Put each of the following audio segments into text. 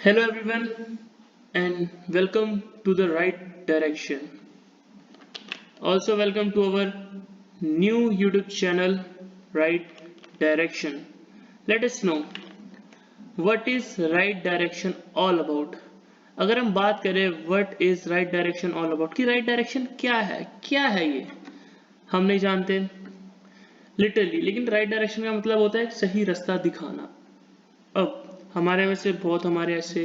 Hello everyone and welcome to the right direction. Also welcome to our new YouTube channel Right Direction. Let us know what is right direction all about. अगर हम बात करें what is right direction all about कि right direction क्या है ये हम नहीं जानते लिटरली, लेकिन right direction का मतलब होता है सही रास्ता दिखाना। अब हमारे में से बहुत हमारे ऐसे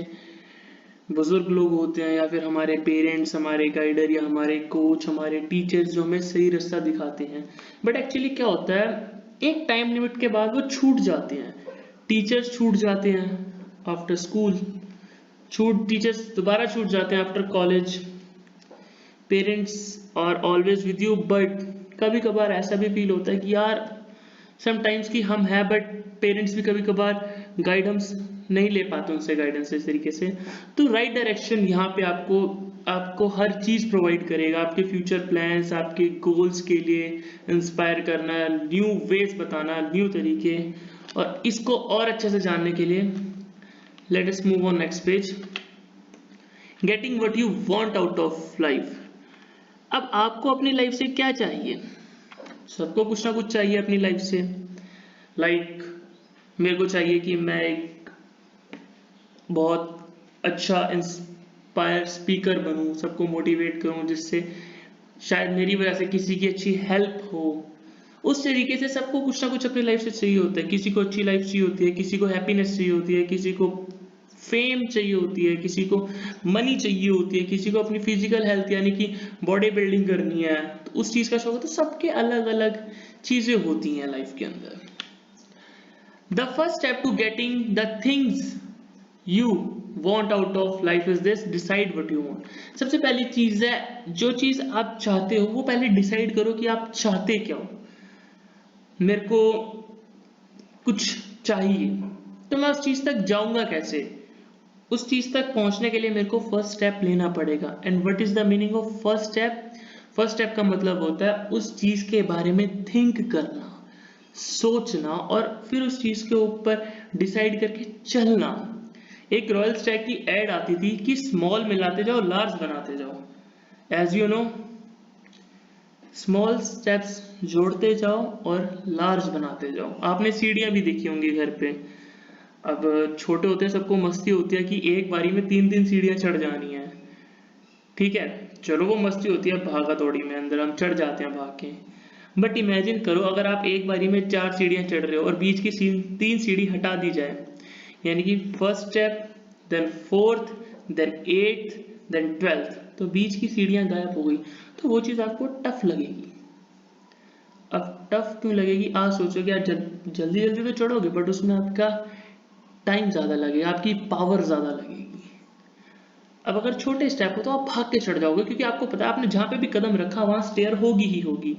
बुजुर्ग लोग होते हैं या फिर हमारे पेरेंट्स, हमारे गाइडर या हमारे कोच, हमारे टीचर्स जो हमें सही रास्ता दिखाते हैं। बट एक्चुअली क्या होता है, एक टाइम लिमिट के बाद वो छूट जाते हैं। टीचर्स छूट जाते हैं आफ्टर स्कूल, टीचर्स दोबारा छूट जाते हैं after college. Parents are always with you, but कभी कभार ऐसा भी फील होता है कि यार समटाइम्स कि हम हैं बट पेरेंट्स भी कभी कभार गाइडेंस नहीं ले पाते उनसे गाइडेंस इस तरीके से। तो राइट डायरेक्शन यहाँ पे आपको आपको हर चीज़ प्रोवाइड करेगा, आपके फ्यूचर प्लान्स, आपके गोल्स के लिए इंस्पायर करना, न्यू वेज बताना, न्यू तरीके। और इसको और अच्छे से जानने के लिए let us move on next page. Getting what you want out of life. अब आपको अपनी लाइफ से क्या चाहिए? सबको कुछ ना कुछ चाहिए अपनी लाइफ से। लाइक मेरे को चाहिए कि मैं एक बहुत अच्छा इंस्पायर स्पीकर बनूं, सबको मोटिवेट करूं, जिससे शायद मेरी वजह से किसी की अच्छी हेल्प हो। उस तरीके से सबको कुछ ना कुछ अपनी लाइफ से चाहिए होता है। किसी को अच्छी लाइफ चाहिए होती है, किसी को हैप्पीनेस चाहिए होती है, किसी को फेम चाहिए होती है, किसी को मनी चाहिए होती है, किसी को अपनी फिजिकल हेल्थ यानी कि बॉडी बिल्डिंग करनी है, तो उस चीज का शौक है। तो सबके अलग अलग चीजें होती हैं लाइफ के अंदर। The first step to getting the things you want out of life is this: decide what you want. सबसे पहली चीज है, जो चीज आप चाहते हो वो पहले डिसाइड करो कि आप चाहते क्या हो। मेरे को कुछ चाहिए, तो मैं उस चीज तक जाऊंगा कैसे? उस चीज तक पहुंचने के लिए मेरे को फर्स्ट स्टेप लेना पड़ेगा। And what is the meaning of first step? First step का मतलब होता है उस चीज के बारे में थिंक करना, सोचना और फिर उस चीज के ऊपर डिसाइड करके चलना। एक रॉयल स्टैग की एड आती थी कि स्मॉल मिलाते जाओ, लार्ज बनाते जाओ। As you know, small steps जोड़ते जाओ और लार्ज बनाते जाओ। आपने सीढ़ियां भी देखी होंगी घर पे। अब छोटे होते हैं, सबको मस्ती होती है कि एक बारी में 3-3 सीढ़ियां चढ़ जानी है। ठीक है, चलो वो मस्ती होती है भागा दौड़ी में, अंदर हम चढ़ जाते हैं भाग के। बट इमेजिन करो अगर आप एक बारी में 4 सीढ़ियां चढ़ रहे हो और बीच की 3 सीढ़ी हटा दी जाए, यानी कि first step, then fourth, then eighth, then twelfth, तो बीच की सीढ़ियां गायब हो गई। तो वो चीज आपको टफ लगेगी। अब टफ क्यों लगेगी? आप सोचोगे यार जल्दी जल्दी तो चढ़ोगे, बट उसमें आपका टाइम ज्यादा लगेगा, आपकी पावर ज्यादा लगेगी। अब अगर छोटे स्टेप हो तो आप भाग के चढ़ जाओगे, क्योंकि आपको पता है आपने जहां पे भी कदम रखा वहां स्टेयर होगी ही होगी।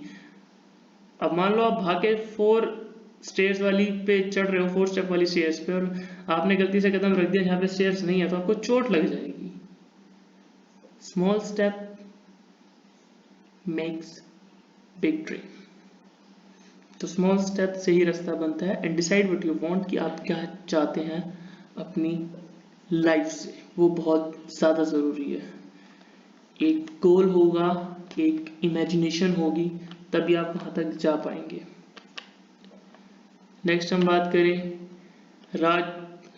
अब मान लो आप भागे 4 स्टेयर्स वाली पे चढ़ रहे हो, 4 स्टेप वाली स्टेयर्स पे, और आपने गलती से कदम रख दिया जहां पे स्टेयर्स नहीं है, तो आपको चोट लग जाएगी। Small step makes big dream. तो स्मॉल स्टेप से ही रास्ता बनता है। And decide what you want, कि आप क्या चाहते हैं अपनी लाइफ से, वो बहुत ज़्यादा ज़रूरी है। एक गोल होगा, एक इमेजिनेशन होगी, तभी आप वहाँ तक जा पाएंगे। नेक्स्ट हम बात करें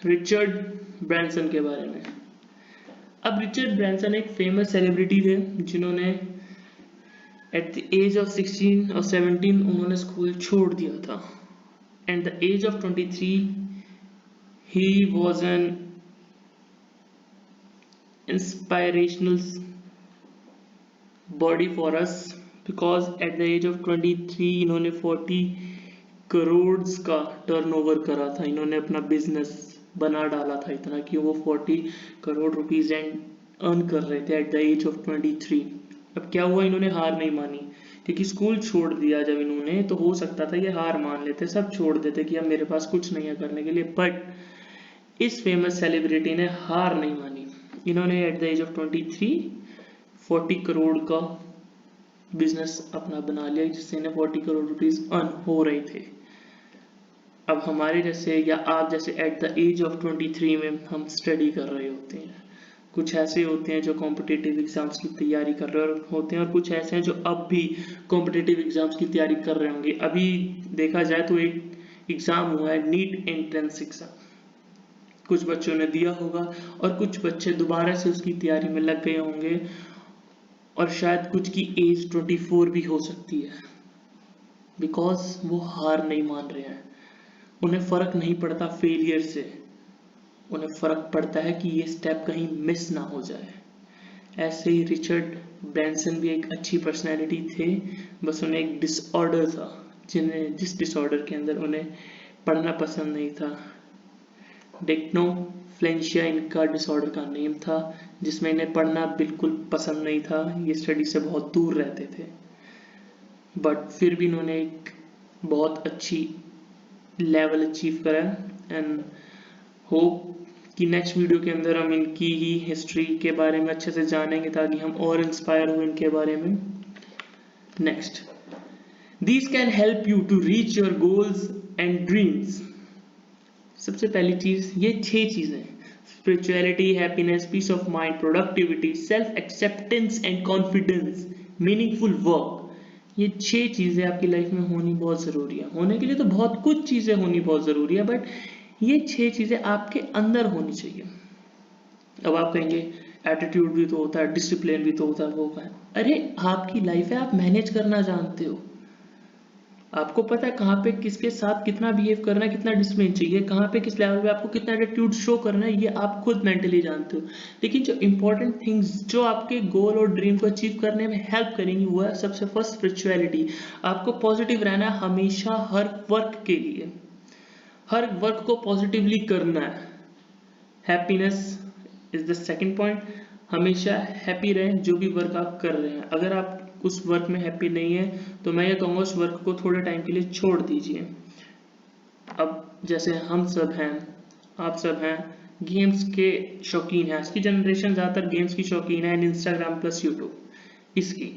रिचर्ड ब्रैंसन के बारे में। अब रिचर्ड ब्रैंसन एक फेमस सेलिब्रिटी थे जिन्होंने एट द एज ऑफ 16 और 17 उन्होंने स्कूल छोड़ दिया था। At the age of 23 he was an inspirational body for us, because at the age of 23 इन्होंने 40 करोड़ का टर्नओवर करा था। इन्होंने अपना बिजनेस बना डाला था इतना कि वो 40 करोड़ रुपीज अर्न कर रहे थे एट द एज ऑफ 23। अब क्या हुआ, इन्होंने हार नहीं मानी, क्योंकि स्कूल छोड़ दिया जब इन्होंने, तो हो सकता था ये हार मान लेते, सब छोड़ देते कि अब मेरे पास कुछ नहीं है करने के लिए। बट इस फेमस सेलिब्रिटी ने हार नहीं मानी। इन्होंने at the age of 23 40 crore का बिजनेस अपना बना लिया, जिससे इन्हें 40 करोड़ रुपीस अर्न हो रहे थे। अब हमारे जैसे या आप जैसे एट द एज ऑफ 23 में हम स्टडी कर रहे होते हैं, कुछ ऐसे होते हैं जो कॉम्पिटिटिव एग्जाम्स की तैयारी कर रहे होते हैं, और कुछ ऐसे हैं जो अब भी कॉम्पिटिटिव एग्जाम्स की तैयारी कर रहे होंगे। अभी देखा जाए तो एक एग्ज़ाम हुआ है नीट एंट्रेंस एग्ज़ाम, कुछ बच्चों ने दिया होगा और कुछ बच्चे दोबारा से उसकी तैयारी में लग गए होंगे, और शायद कुछ की एज 24 भी हो सकती है, बिकॉज वो हार नहीं मान रहे हैं। उन्हें फ़र्क नहीं पड़ता फेलियर से, उन्हें फ़र्क पड़ता है कि ये स्टेप कहीं मिस ना हो जाए। ऐसे ही रिचर्ड ब्रैंसन भी एक अच्छी पर्सनैलिटी थे, बस उन्हें एक डिसऑर्डर था, जिस डिसऑर्डर के अंदर उन्हें पढ़ना पसंद नहीं था। डेक्नोफ्लेंशिया इनका डिसऑर्डर का नेम था, जिसमें इन्हें पढ़ना बिल्कुल पसंद नहीं था, ये स्टडी से बहुत दूर रहते थे। बट फिर भी इन्होंने एक बहुत अच्छी लेवल अचीव करा, एंड होप कि नेक्स्ट वीडियो के अंदर हम इनकी ही हिस्ट्री के बारे में अच्छे से जानेंगे, ताकि हम और इंस्पायर हो इनके बारे में। Next, these can help you to reach your goals and dreams. सबसे पहली चीज, ये 6 चीजें, spirituality, happiness, peace of mind, productivity, self acceptance and confidence, meaningful work, ये 6 चीजें आपकी लाइफ में होनी बहुत जरूरी है। होने के लिए तो बहुत कुछ चीजें होनी बहुत जरूरी है, बट ये 6 चीजें आपके अंदर होनी चाहिए। अब आप कहेंगे एटीट्यूड भी तो होता है, डिसिप्लिन भी तो होता है, वो है। अरे आपकी लाइफ है, आप मैनेज करना जानते हो, आपको पता है कहाँ पे किसके साथ कितना बिहेव करना है, कितना डिसिप्लिन चाहिए, कहाँ पे किस लेवल पे आपको कितना एटीट्यूड शो करना है, ये आप खुद मेंटली जानते हो। लेकिन जो इंपॉर्टेंट थिंग्स जो आपके गोल और ड्रीम को अचीव करने में हेल्प करेंगी, वो है सबसे फर्स्ट स्पिरिचुअलिटी। आपको पॉजिटिव रहना है हमेशा, हर वर्क के लिए, हर वर्क को पॉजिटिवली करना है। Happiness is the second point, हमेशा हैप्पी रहें जो भी वर्क आप कर रहे हैं। अगर आप उस वर्क में हैप्पी नहीं है तो मैं ये कहूँगा उस वर्क को थोड़े टाइम के लिए छोड़ दीजिए। अब जैसे हम सब हैं, आप सब हैं, गेम्स के शौकीन हैं, आज की जनरेशन ज़्यादातर गेम्स की शौकीन है, इंस्टाग्राम प्लस यूट्यूब इसकी।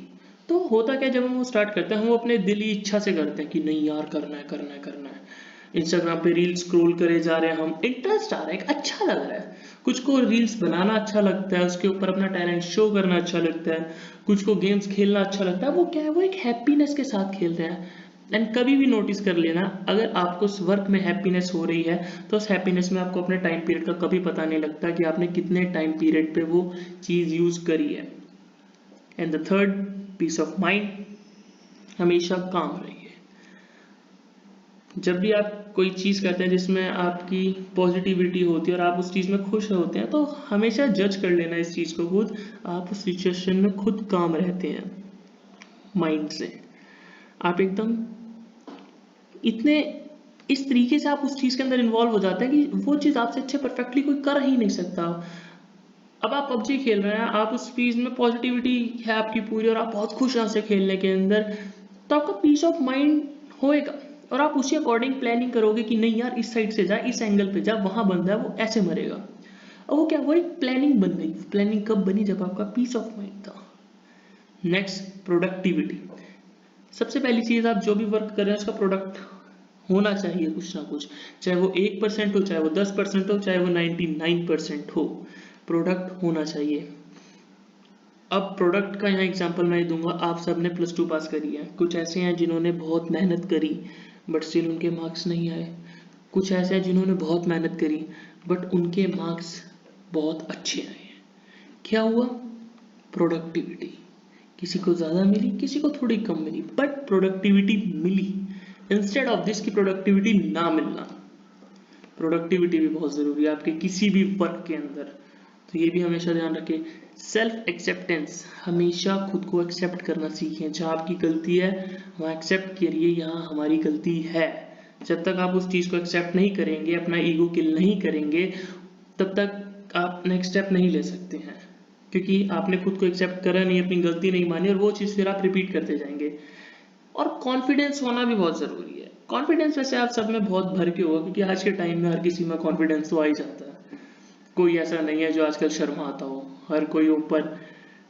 तो होता क्या, जब हम वो स्टार्ट करते हैं हम वो अपने दिली इच्छा से करते हैं कि नहीं यार करना है करना है करना है। इंस्टाग्राम पे रील स्क्रॉल करे जा रहे हैं, हम इंटरेस्ट आ रहा है, अच्छा लग रहा है, कुछ को रील्स बनाना अच्छा लगता है, उसके ऊपर अपना टैलेंट शो करना अच्छा लगता है, कुछ को गेम्स खेलना अच्छा लगता है। वो क्या है, वो एक हैप्पीनेस के साथ खेलते हैं। एंड कभी भी नोटिस कर लेना, अगर आपको उस वर्क में हैप्पीनेस हो रही है तो उस हैप्पीनेस में आपको अपने टाइम पीरियड का कभी पता नहीं लगता कि आपने कितने टाइम पीरियड पे वो चीज़ यूज़ करी है। And the third, peace of mind, हमेशा काम रहिए। जब भी आप कोई चीज़ करते हैं जिसमें आपकी पॉजिटिविटी होती है और आप उस चीज़ में खुश होते हैं, तो हमेशा जज कर लेना इस चीज़ को खुद, आप उस सिचुएशन में खुद काम रहते हैं माइंड से। आप एकदम इतने इस तरीके से आप उस चीज़ के अंदर इन्वॉल्व हो जाते हैं कि वो चीज़ आपसे अच्छे परफेक्टली कोई कर ही नहीं सकता। अब आप पबजी खेल रहे हैं, आप उस चीज़ में पॉजिटिविटी है आपकी पूरी और आप बहुत खुश हैं उसे खेलने के अंदर, तो आपका पीस ऑफ माइंड होएगा और आप उसी अकॉर्डिंग प्लानिंग करोगे कि नहीं यार इस साइड से जा, इस एंगल पे जा, वहां बंदा है वो ऐसे मरेगा। और वो क्या, वो एक प्लानिंग बन गई। प्लानिंग कब बनी, जब आपका पीस ऑफ माइंड था। Next, productivity. सबसे पहली चीज, आप जो भी वर्क कर रहे हैं उसका प्रोडक्ट होना चाहिए कुछ ना कुछ, चाहे वो 1% हो, चाहे वो 10% हो, चाहे वो 99% हो, प्रोडक्ट होना चाहिए। अब प्रोडक्ट का यहाँ एग्जांपल मैं दूंगा। आप सब ने +2 पास करी है, कुछ ऐसे हैं जिन्होंने बहुत मेहनत करी बट स्टिल उनके मार्क्स नहीं आए, कुछ ऐसे हैं जिन्होंने बहुत मेहनत करी बट उनके मार्क्स बहुत अच्छे आए। क्या हुआ, प्रोडक्टिविटी। किसी को ज़्यादा मिली, किसी को थोड़ी कम मिली, बट प्रोडक्टिविटी मिली। इंस्टेड ऑफ दिस की प्रोडक्टिविटी ना मिलना, प्रोडक्टिविटी भी बहुत ज़रूरी है आपके किसी भी वर्क के अंदर, तो ये भी हमेशा ध्यान रखें। सेल्फ एक्सेप्टेंस, हमेशा खुद को एक्सेप्ट करना सीखें। जहाँ आपकी गलती है वहाँ एक्सेप्ट करिए, यहाँ हमारी गलती है। जब तक आप उस चीज़ को एक्सेप्ट नहीं करेंगे, अपना ईगो किल नहीं करेंगे, तब तक आप नेक्स्ट स्टेप नहीं ले सकते हैं, क्योंकि आपने खुद को एक्सेप्ट करा नहीं, अपनी गलती नहीं मानी, और वो चीज़ फिर आप रिपीट करते जाएंगे। और कॉन्फिडेंस होना भी बहुत ज़रूरी है। कॉन्फिडेंस वैसे आप सब में बहुत भर के होगा, क्योंकि आज के टाइम में हर किसी में कॉन्फिडेंस तो आ ही जाता है, कोई ऐसा नहीं है जो आजकल शर्माता हो, हर कोई ओपन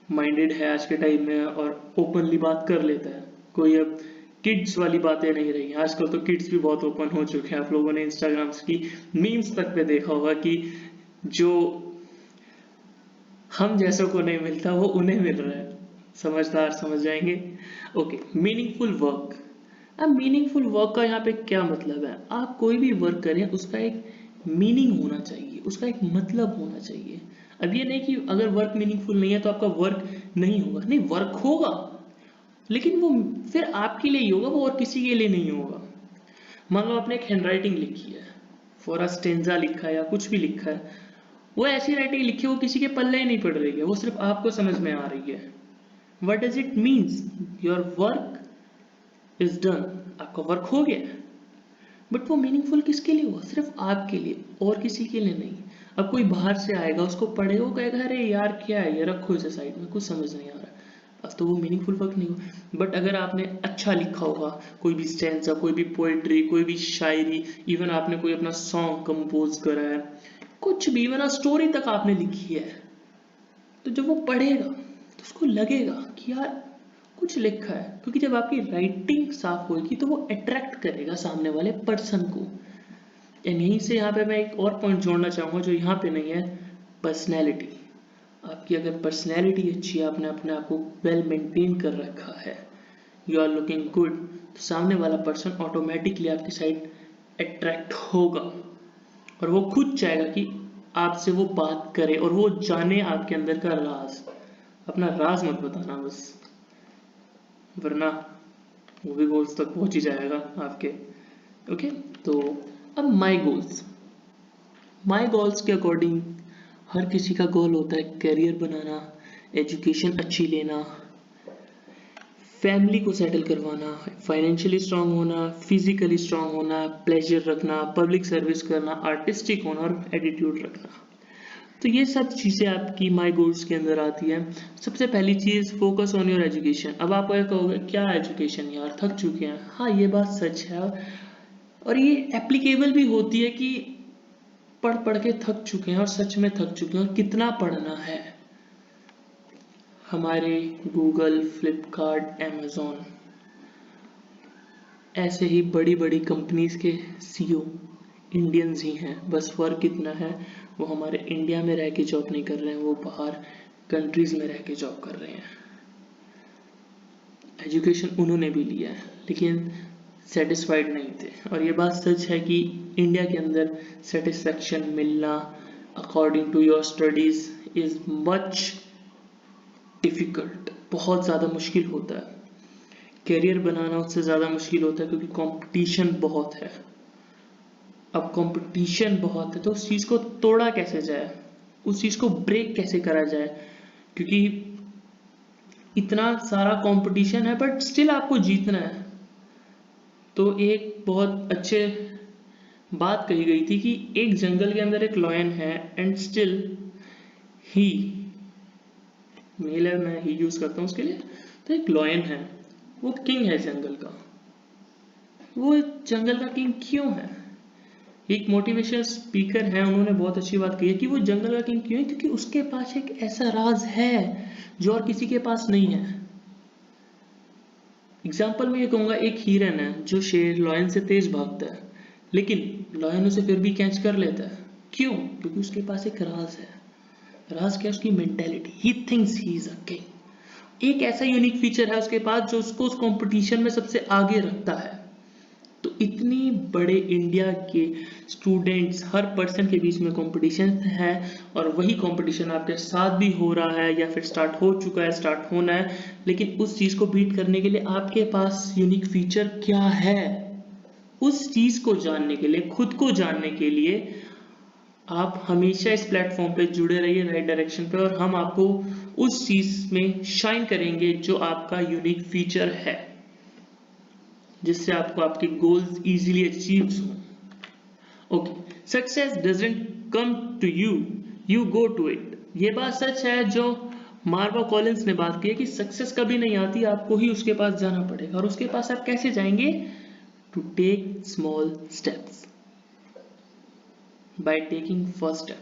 माइंडेड है आज के टाइम में और ओपनली बात कर लेता है। कोई अब किड्स वाली बातें नहीं रही। आजकल तो किड्स भी बहुत ओपन हो चुके हैं। आप लोगों ने इंस्टाग्राम की मीम्स तक पे देखा होगा कि जो हम जैसों को नहीं मिलता वो उन्हें मिल रहा है। समझदार समझ जाएंगे। Okay, meaningful work. अब मीनिंगफुल वर्क का यहाँ पे क्या मतलब है? आप कोई भी वर्क करें उसका एक मीनिंग होना चाहिए, उसका एक मतलब होना चाहिए। अब ये नहीं कि अगर वर्क मीनिंगफुल नहीं है तो आपका वर्क नहीं होगा। नहीं, वर्क होगा, लेकिन वो फिर आपके लिए ही होगा, वो और किसी के लिए नहीं होगा। मान लो आपने एक हैंडराइटिंग लिखी है, फॉर अ स्टेंजा लिखा है या कुछ भी लिखा है, वो ऐसी राइटिंग लिखी है वो किसी के पल्ले ही नहीं पड़ रही है, वो सिर्फ आपको समझ में आ रही है। What does it means? Your work is done, आपका वर्क हो गया। बट वो मीनिंगफुल किसके लिए हुआ? सिर्फ आपके लिए, और किसी के लिए नहीं। अब कोई बाहर से आएगा, उसको पढ़ेगा, वो कहेगा अरे यार क्या है ये, रखो इसे साइड में, कुछ समझ नहीं आ रहा। अब तो वो मीनिंगफुल वर्क नहीं हुआ। बट अगर आपने अच्छा लिखा होगा, कोई भी स्टैंजा, कोई भी पोएट्री, कोई भी शायरी, इवन आपने कोई अपना सॉन्ग कंपोज करा है, कुछ भी, इवन स्टोरी तक आपने लिखी है, तो जब वो पढ़ेगा तो उसको लगेगा कि यार कुछ लिखा है। क्योंकि जब आपकी राइटिंग साफ होगी तो वो अट्रैक्ट करेगा सामने वाले पर्सन को। एंड यहीं से यहाँ पे मैं एक और पॉइंट जोड़ना चाहूँगा जो यहाँ पे नहीं है, पर्सनैलिटी। आपकी अगर पर्सनैलिटी अच्छी है, आपने अपने आप को वेल मेंटेन कर रखा है, यू आर लुकिंग गुड, तो सामने वाला पर्सन ऑटोमेटिकली आपकी साइड अट्रैक्ट होगा और वो खुद चाहेगा कि आपसे वो बात करे और वो जाने आपके अंदर का राज। अपना राज मत बताना बस, वरना वो भी गोल्स तक पहुंच ही जाएगा आपके। ओके, तो अब माई गोल्स के अकॉर्डिंग हर किसी का गोल होता है करियर बनाना, एजुकेशन अच्छी लेना, फैमिली को सेटल करवाना, फाइनेंशियली स्ट्रांग होना, फिजिकली स्ट्रांग होना, प्लेजर रखना, पब्लिक सर्विस करना, आर्टिस्टिक होना और एटीट्यूड रखना। तो ये सब चीज़ें आपकी माई गोल्स के अंदर आती है। सबसे पहली चीज़, फोकस ऑन योर एजुकेशन। अब आप ये कहोगे क्या एजुकेशन यार, थक चुके हैं। हाँ, ये बात सच है और ये एप्लीकेबल भी होती है कि पढ़ पढ़ के थक चुके हैं और सच में थक चुके हैं और कितना पढ़ना है। हमारे गूगल, फ्लिपकार्ट, अमेज़ॉन ऐसे ही बड़ी बड़ी कंपनीज के सीईओ इंडियंस ही हैं। बस फर्क इतना है, वो हमारे इंडिया में रह के जॉब नहीं कर रहे हैं, वो बाहर कंट्रीज में रह के जॉब कर रहे हैं। एजुकेशन उन्होंने भी लिया है लेकिन सेटिस्फाइड नहीं थे। और ये बात सच है कि इंडिया के अंदर सेटिस्फेक्शन मिलना according to your studies is much difficult, बहुत ज़्यादा मुश्किल होता है। करियर बनाना उससे ज़्यादा मुश्किल होता है क्योंकि कंपटीशन बहुत है। अब कंपटीशन बहुत है तो उस चीज़ को तोड़ा कैसे जाए, उस चीज़ को ब्रेक कैसे करा जाए, क्योंकि इतना सारा कंपटीशन है बट स्टिल आपको जीतना है। तो एक बहुत अच्छे बात कही गई थी कि एक जंगल के अंदर एक लॉयन है एंड स्टिल ही, मेल है, मैं ही यूज करता हूँ उसके लिए। तो एक लॉयन है, वो किंग है जंगल का। वो जंगल का किंग क्यों है? एक मोटिवेशनल स्पीकर है, उन्होंने बहुत अच्छी बात कही है कि वो जंगल का किंग क्यों है, क्योंकि उसके पास एक ऐसा राज है जो और किसी के पास नहीं है। एग्जाम्पल में ये कहूंगा, एक हिरन है जो शेर लॉयन से तेज भागता है, लेकिन लॉयन उसे फिर भी कैच कर लेता है। क्यों? क्योंकि उसके पास एक राज है। राज क्या? उसकी mentality. He thinks he is a king. एक ऐसा यूनिक फीचर है उसके पास जो उसको उस कंपटीशन में सबसे आगे रखता है। तो इतनी बड़े इंडिया के स्टूडेंट्स, हर पर्सन के बीच में कंपटीशन है और वही कंपटीशन आपके साथ भी हो रहा है या फिर स्टार्ट हो चुका है, स्टार्ट होना है। लेकिन उस चीज को बीट करने के लिए आपके पास यूनिक फीचर क्या है, उस चीज को जानने के लिए, खुद को जानने के लिए आप हमेशा इस प्लेटफॉर्म पे जुड़े रहिए, राइट डायरेक्शन पे, और हम आपको उस चीज में शाइन करेंगे जो आपका यूनिक फीचर है, जिससे आपको आपके गोल्स इजीली अचीव हो। Okay, success doesn't come to you, you go to it. ये बात सच है जो मार्वा कॉलिंस ने बात की है कि सक्सेस कभी नहीं आती, आपको ही उसके पास जाना पड़ेगा। और उसके पास आप कैसे जाएंगे? To take small steps, by taking first step.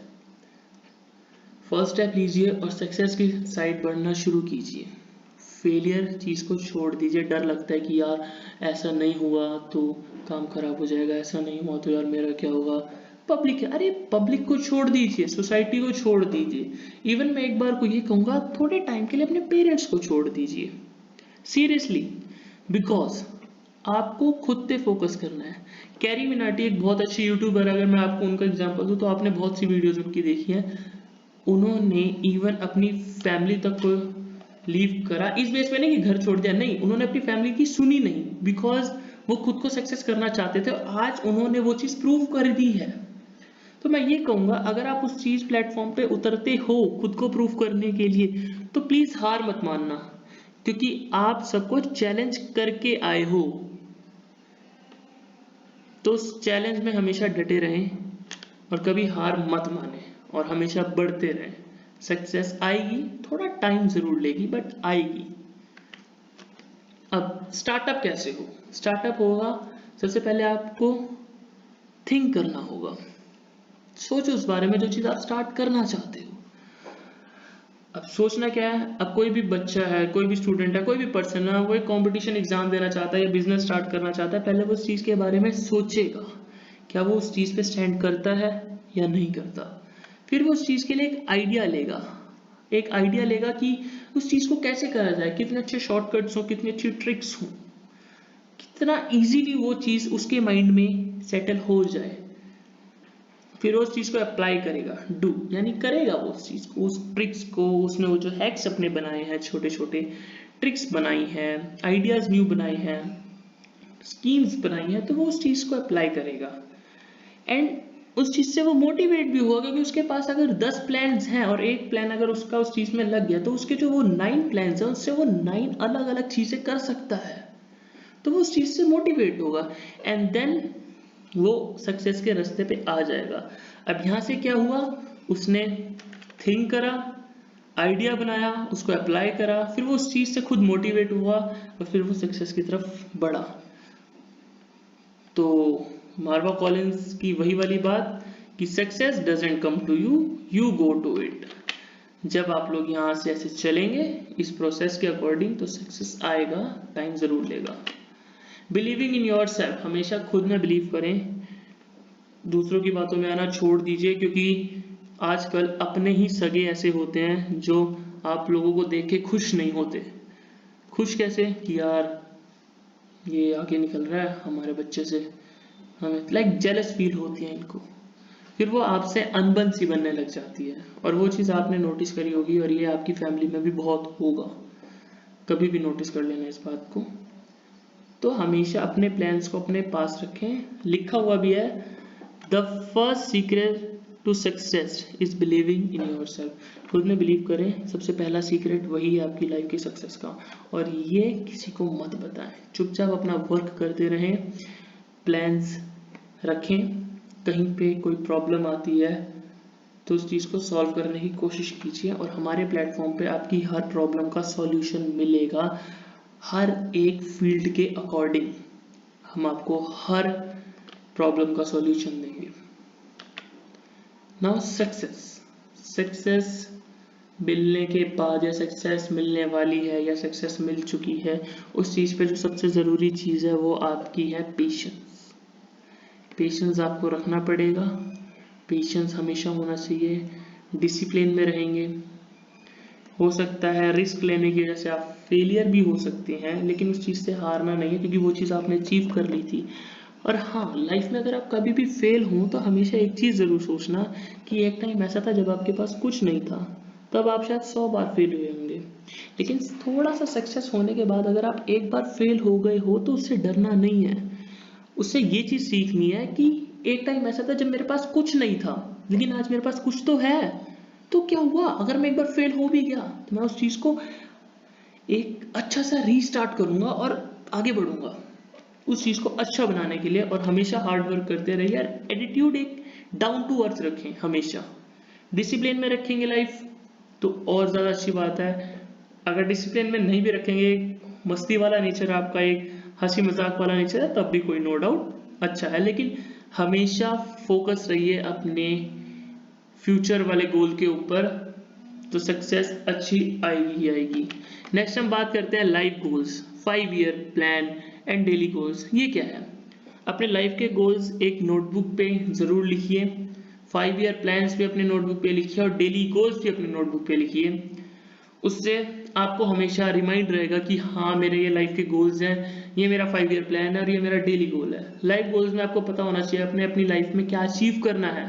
First step लीजिए और सक्सेस की साइड बढ़ना शुरू कीजिए। फेलियर चीज़ को छोड़ दीजिए। डर लगता है कि यार ऐसा नहीं हुआ तो काम खराब हो जाएगा, ऐसा नहीं हुआ तो यार मेरा क्या होगा, पब्लिक है। अरे पब्लिक को छोड़ दीजिए, सोसाइटी को छोड़ दीजिए, इवन मैं एक बार को ये कहूँगा थोड़े टाइम के लिए अपने पेरेंट्स को छोड़ दीजिए, सीरियसली, बिकॉज आपको खुद पे फोकस करना है। कैरी मिनाटी एक बहुत अच्छी यूट्यूबर, अगर मैं आपको उनका एग्जांपल दूं तो आपने बहुत सी वीडियोस उनकी देखी है। उन्होंने इवन अपनी फैमिली तक को लीव करा, इस बेस पे नहीं कि घर छोड़ दिया, नहीं, उन्होंने अपनी फैमिली की सुनी नहीं, बिकॉज वो खुद को सक्सेस करना चाहते थे। आज उन्होंने वो चीज प्रूव कर दी है। तो मैं ये कहूंगा अगर आप उस चीज प्लेटफॉर्म पे उतरते हो खुद को प्रूव करने के लिए, तो प्लीज हार मत मानना, क्योंकि आप सबको चैलेंज करके आए हो। तो उस चैलेंज में हमेशा डटे रहें और कभी हार मत माने और हमेशा बढ़ते रहें। सक्सेस आएगी, थोड़ा टाइम जरूर लेगी, बट आएगी। अब स्टार्टअप कैसे हो? स्टार्टअप होगा, सबसे पहले आपको थिंक करना होगा, सोचो उस बारे में जो चीज आप स्टार्ट करना चाहते हो। अब सोचना क्या है, अब कोई भी बच्चा है, कोई भी स्टूडेंट है, कोई भी पर्सन है, वो एक कंपटीशन एग्जाम देना चाहता है या बिजनेस स्टार्ट करना चाहता है, पहले वो उस चीज के बारे में सोचेगा, क्या वो उस चीज पे स्टैंड करता है या नहीं करता। फिर वो उस चीज के लिए एक आइडिया लेगा कि उस चीज को कैसे करा जाए, कितने अच्छे शॉर्टकट्स हो, कितनी अच्छी ट्रिक्स हो, कितना इजीली वो चीज उसके माइंड में सेटल हो जाए। फिर उस चीज को अप्लाई करेगा, डू यानी करेगा वो उस चीज को, उस ट्रिक्स को, उसने वो जो हैक्स अपने बनाए हैं, छोटे छोटे ट्रिक्स बनाई हैं, आइडियाज न्यू बनाए हैं, स्कीम्स बनाई हैं, तो वो उस चीज को अप्लाई करेगा। एंड उस चीज से वो मोटिवेट भी हुआ, क्योंकि उसके पास अगर 10 प्लान्स हैं और एक प्लान अगर उसका उस चीज में लग गया, तो उसके जो वो 9 प्लान्स हैं उससे वो 9 अलग अलग चीजें कर सकता है। तो वो उस चीज से मोटिवेट होगा एंड देन वो सक्सेस के रास्ते पे आ जाएगा। अब यहाँ से क्या हुआ, उसने थिंक करा, आइडिया बनाया, उसको अप्लाई करा, फिर वो उस चीज से खुद मोटिवेट हुआ और फिर वो सक्सेस की तरफ बढ़ा। तो मार्वा कॉलिंस की वही वाली बात कि success doesn't come to you, you go to it. जब आप लोग यहाँ से ऐसे चलेंगे इस प्रोसेस के अकॉर्डिंग, तो सक्सेस आएगा, टाइम जरूर लेगा। बिलीविंग इन योर सेल्फ, हमेशा खुद में बिलीव करें, दूसरों की बातों में आना छोड़ दीजिए, क्योंकि आजकल अपने ही सगे ऐसे होते हैं जो आप लोगों को देख के खुश नहीं होते। खुश कैसे कि यार ये आगे निकल रहा है हमारे बच्चे से, हमें लाइक जेलस फील होती है इनको, फिर वो आपसे अनबन सी बनने लग जाती है। और वो चीज़ आपने नोटिस करी होगी और ये आपकी फैमिली में भी बहुत होगा, कभी भी नोटिस कर लेना इस बात को। तो हमेशा अपने प्लान्स को अपने पास रखें, लिखा हुआ भी है, the first secret to success is believing in yourself. खुद में बिलीव करें, सबसे पहला सीक्रेट वही है आपकी लाइफ की सक्सेस का, और ये किसी को मत बताएं। चुपचाप अपना वर्क करते रहें, प्लान्स रखें, कहीं पे कोई प्रॉब्लम आती है तो उस चीज़ को सॉल्व करने की कोशिश कीजिए, और हमारे प्लेटफॉर्म पे आपकी हर प्रॉब्लम का सॉल्यूशन मिलेगा। हर एक फील्ड के अकॉर्डिंग हम आपको हर प्रॉब्लम का सॉल्यूशन देंगे। नाउ सक्सेस मिलने के बाद या सक्सेस मिलने वाली है या सक्सेस मिल चुकी है, उस चीज़ पे जो सबसे ज़रूरी चीज़ है वो आपकी है पेशेंस। पेशेंस आपको रखना पड़ेगा, पेशेंस हमेशा होना चाहिए, डिसिप्लिन में रहेंगे। हो सकता है रिस्क लेने की वजह से आप फेलियर भी हो सकते हैं, लेकिन उस चीज़ से हारना नहीं है, क्योंकि वो चीज़ आपने अचीव कर ली थी। और हाँ, लाइफ में अगर आप कभी भी फेल हो तो हमेशा एक चीज़ ज़रूर सोचना कि एक टाइम ऐसा था जब आपके पास कुछ नहीं था, तब आप शायद 100 बार फेल हुए होंगे, लेकिन थोड़ा सा सक्सेस होने के बाद अगर आप एक बार फेल हो गए हो तो उससे डरना नहीं है। उससे ये चीज़ सीखनी है कि एक टाइम ऐसा था जब मेरे पास कुछ नहीं था, लेकिन आज मेरे पास कुछ तो है। तो क्या हुआ अगर मैं एक बार फेल हो भी गया, तो मैं उस चीज़ को एक अच्छा सा रीस्टार्ट करूंगा और आगे बढ़ूंगा उस चीज़ को अच्छा बनाने के लिए। और हमेशा हार्ड वर्क करते रहिए यार, एटीट्यूड एक डाउन टू अर्थ रखें, हमेशा डिसिप्लिन में रखेंगे लाइफ तो और ज़्यादा अच्छी बात है। अगर डिसिप्लिन में नहीं भी रखेंगे, मस्ती वाला नेचर आपका, एक हंसी मजाक वाला नेचर है, तब भी कोई नो डाउट अच्छा है, लेकिन हमेशा फोकस रहिए अपने फ्यूचर वाले गोल के ऊपर, तो सक्सेस अच्छी आएगी ही आएगी। नेक्स्ट हम बात करते हैं life goals, 5 year plan and daily goals. ये क्या है? अपने लाइफ के गोल्स एक नोटबुक पे ज़रूर लिखिए, 5 ईयर प्लान्स भी अपने नोटबुक पे लिखिए और डेली गोल्स भी अपने नोटबुक पे लिखिए। उससे आपको हमेशा रिमाइंड रहेगा कि हाँ मेरे ये लाइफ के गोल्स हैं, ये मेरा 5 ईयर प्लान है और ये मेरा डेली गोल है। लाइफ गोल्स में आपको पता होना चाहिए अपने अपनी लाइफ में क्या अचीव करना है।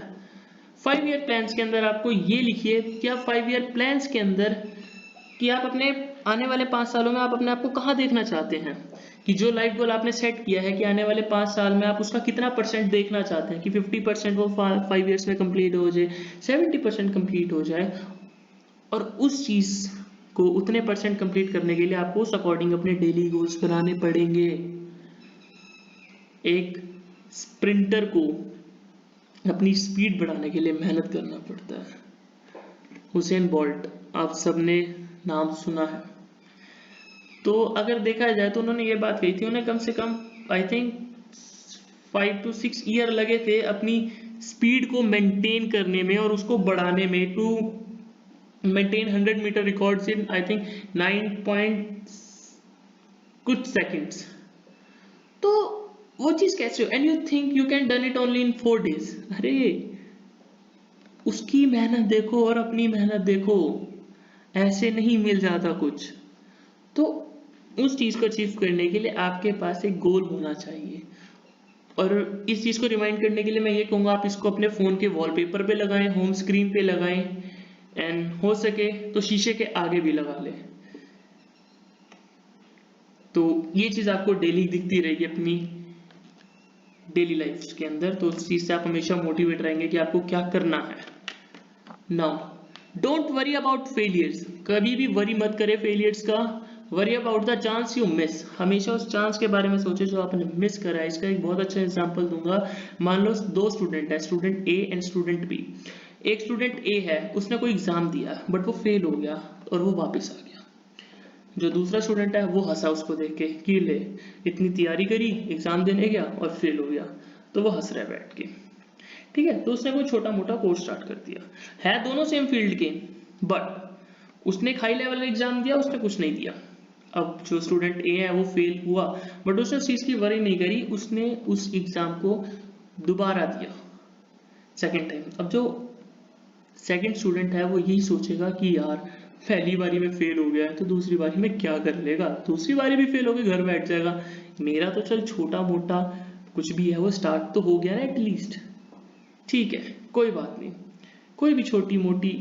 5 ईयर प्लान्स के अंदर आपको ये लिखिए कि आप 5 ईयर प्लान्स के अंदर कि आप अपने आने वाले 5 सालों में आप अपने आप को कहाँ देखना चाहते हैं, कि जो लाइफ गोल आपने सेट किया है कि आने वाले 5 साल में आप उसका कितना % देखना चाहते हैं, कि 50% वो 5 ईयर्स में कंप्लीट हो जाए, 70% कंप्लीट हो जाए। और उस चीज को उतने % कंप्लीट करने के लिए आपको उस अकॉर्डिंग अपने डेली गोल्स बनाने पड़ेंगे। एक स्प्रिंटर को अपनी स्पीड बढ़ाने के लिए मेहनत करना पड़ता है। हुसैन बोल्ट, आप सबने नाम सुना है। तो अगर देखा जाए तो उन्होंने ये बात कही थी, उन्हें कम से कम आई थिंक 5 to 6 ईयर लगे थे अपनी स्पीड को मेंटेन करने में और उसको बढ़ाने में, to maintain 100 metre records in I think 9 point कुछ सेकंड्स। तो वो चीज कैसे हो, and you think you can done it only in 4 days? अरे उसकी मेहनत देखो और अपनी मेहनत देखो, ऐसे नहीं मिल जाता कुछ। तो उस चीज को अचीव करने के लिए आपके पास एक गोल होना चाहिए। और इस चीज को रिमाइंड करने के लिए मैं ये कहूंगा आप इसको अपने फोन के वॉलपेपर पे लगाएं, होम स्क्रीन पे लगाएं, एंड हो सके तो शीशे के आगे भी लगा लें। तो ये चीज आपको डेली दिखती रहेगी अपनी डेली लाइफ के अंदर, तो उस चीज से आप हमेशा मोटिवेट रहेंगे कि आपको क्या करना है। Now don't worry about failures, कभी भी वरी मत करें फेलियर्स का। Worry about the chance you miss, हमेशा उस चांस के बारे में सोचे जो आपने मिस करा है। इसका एक बहुत अच्छा एग्जांपल दूंगा। मान लो 2 स्टूडेंट है, student A and student B. एक स्टूडेंट ए है, उसने कोई एग्जाम दिया बट वो फेल हो गया और वो वापस आ गया। जो दूसरा स्टूडेंट है वो हंसा उसको देख के कि ले इतनी तैयारी करी, एग्जाम देने गया और फेल हो गया, तो वो हंस रहा है बैठ के। ठीक है, तो उसने कोई छोटा मोटा कोर्स स्टार्ट कर दिया, है दोनों सेम फील्ड के, बट उसने एक हाई लेवल एग्जाम दिया, उसने कुछ नहीं दिया। अब जो स्टूडेंट ए है वो फेल हुआ, बट उसने उस चीज की वरी नहीं करी, उसने उस एग्जाम को दोबारा दिया सेकेंड टाइम। अब जो सेकेंड स्टूडेंट है वो यही सोचेगा कि यार पहली बारी में फेल हो गया है तो दूसरी बारी में क्या कर लेगा, दूसरी बारी भी फेल हो गया घर बैठ जाएगा, मेरा तो चल छोटा मोटा कुछ भी है वो स्टार्ट तो हो गया ना एटलीस्ट, ठीक है कोई बात नहीं। कोई भी छोटी मोटी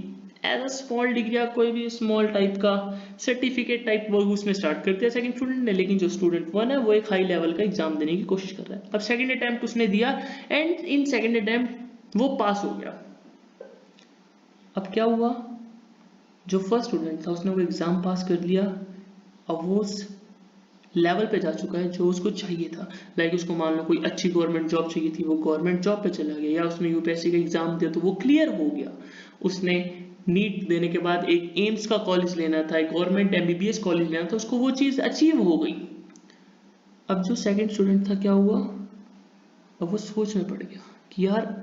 एज अ स्मॉल डिग्री या कोई भी स्मॉल टाइप का सर्टिफिकेट टाइप वो उसने स्टार्ट कर दिया सेकंड स्टूडेंट ने, लेकिन जो स्टूडेंट 1 है वो एक हाई लेवल का एग्जाम देने की कोशिश कर रहा है। अब सेकंड अटेम्प्ट उसने दिया एंड इन सेकंड अटेम्प्ट वो पास हो गया। अब क्या हुआ, जो फर्स्ट स्टूडेंट था उसने वो एग्जाम पास कर लिया, अब वो उस लेवल पे जा चुका है जो उसको चाहिए था। लाइक उसको मान लो कोई अच्छी गवर्नमेंट जॉब चाहिए थी, वो गवर्नमेंट जॉब पे चला गया, या उसने यूपीएससी का एग्जाम दिया तो वो क्लियर हो गया। उसने नीट देने के बाद एक एम्स का कॉलेज लेना था, एक गवर्नमेंट एमबीबीएस कॉलेज लेना था, उसको वो चीज अचीव हो गई। अब जो सेकंड स्टूडेंट था क्या हुआ, अब वो सोच में पड़ गया कि यार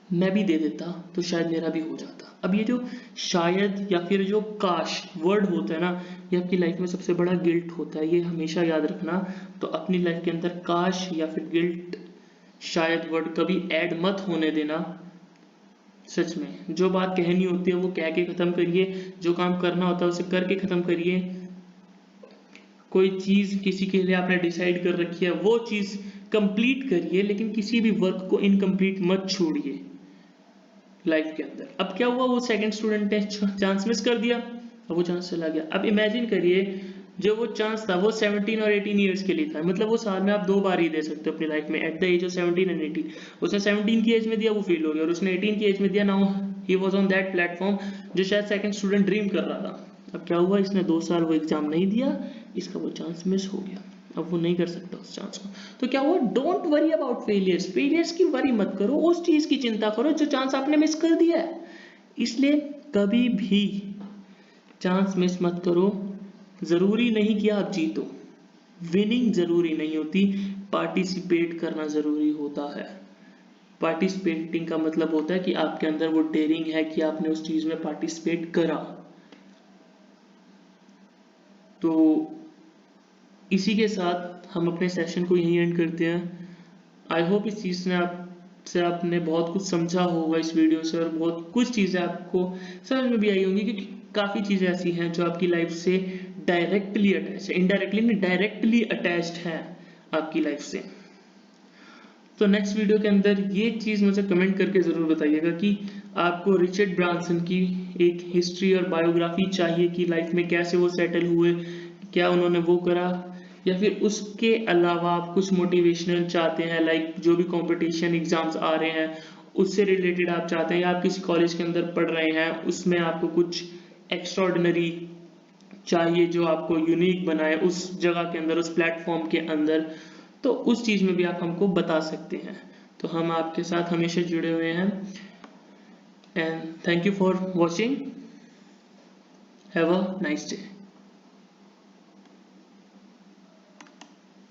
मैं भी दे देता तो शायद मेरा भी हो जाता। अब ये जो शायद या फिर जो काश वर्ड होता है ना, ये आपकी लाइफ में सबसे बड़ा गिल्ट होता है, ये हमेशा याद रखना। तो अपनी लाइफ के अंदर काश या फिर गिल्ट शायद वर्ड कभी ऐड मत होने देना। सच में जो बात कहनी होती है वो कह के खत्म करिए, जो काम करना होता है उसे करके खत्म करिए। कोई चीज किसी के लिए आपने डिसाइड कर रखी है वो चीज कंप्लीट करिए, लेकिन किसी भी वर्क को इनकम्प्लीट मत छोड़िए लाइफ के अंदर। अब क्या हुआ, वो सेकंड स्टूडेंट ने चांस मिस कर दिया, अब वो चांस चला गया। अब इमेजिन करिए जो वो चांस था वो 17 और 18 ईयर्स के लिए था, मतलब वो साल में आप 2 बार ही दे सकते हो अपनी लाइफ में, at the age of 17 and 18। उसने 17 की एज में दिया वो फेल हो गया, और उसने 18 की एज में दिया, now he was on that platform जो शायद सेकंड स्टूडेंट ड्रीम कर रहा था। अब क्या हुआ, इसने 2 साल वो एग्जाम नहीं दिया, इसका वो चांस मिस हो गया, अब वो नहीं कर सकता उस चांस को। तो क्या हुआ, don't worry about failures, failures की वरी मत करो, उस चीज की चिंता करो जो चांस आपने मिस कर दिया है। इसलिए कभी भी चांस मिस मत करो। जरूरी नहीं कि आप जीतो, विनिंग जरूरी नहीं होती, पार्टिसिपेट करना जरूरी होता है। पार्टिसिपेटिंग का मतलब होता है कि आपके अंदर वो डेयरिंग है कि आपने उस चीज में पार्टिसिपेट करा। तो इसी के साथ हम अपने सेशन को यहीं एंड करते हैं। आई होप इस चीज ने आपने बहुत कुछ समझा होगा इस वीडियो से, और बहुत कुछ चीजें आपको समझ में भी आई होंगी, क्योंकि काफी चीजें ऐसी हैं जो आपकी लाइफ से डायरेक्टली अटैच है, इनडायरेक्टली नहीं डायरेक्टली अटैच्ड है आपकी लाइफ से। तो नेक्स्ट वीडियो के अंदर ये चीज मुझे कमेंट करके जरूर बताइएगा कि आपको रिचर्ड ब्रांसन की एक हिस्ट्री और बायोग्राफी चाहिए कि लाइफ में कैसे वो सेटल हुए, क्या उन्होंने वो करा, या फिर उसके अलावा आप कुछ मोटिवेशनल चाहते हैं, लाइक जो भी कंपटीशन एग्जाम्स आ रहे हैं उससे रिलेटेड आप चाहते हैं, या आप किसी कॉलेज के अंदर पढ़ रहे हैं उसमें आपको कुछ एक्स्ट्राऑर्डिनरी चाहिए जो आपको यूनिक बनाए उस जगह के अंदर, उस प्लेटफॉर्म के अंदर, तो उस चीज में भी आप हमको बता सकते हैं। तो हम आपके साथ हमेशा जुड़े हुए हैं। And thank you for watching. Have a nice day.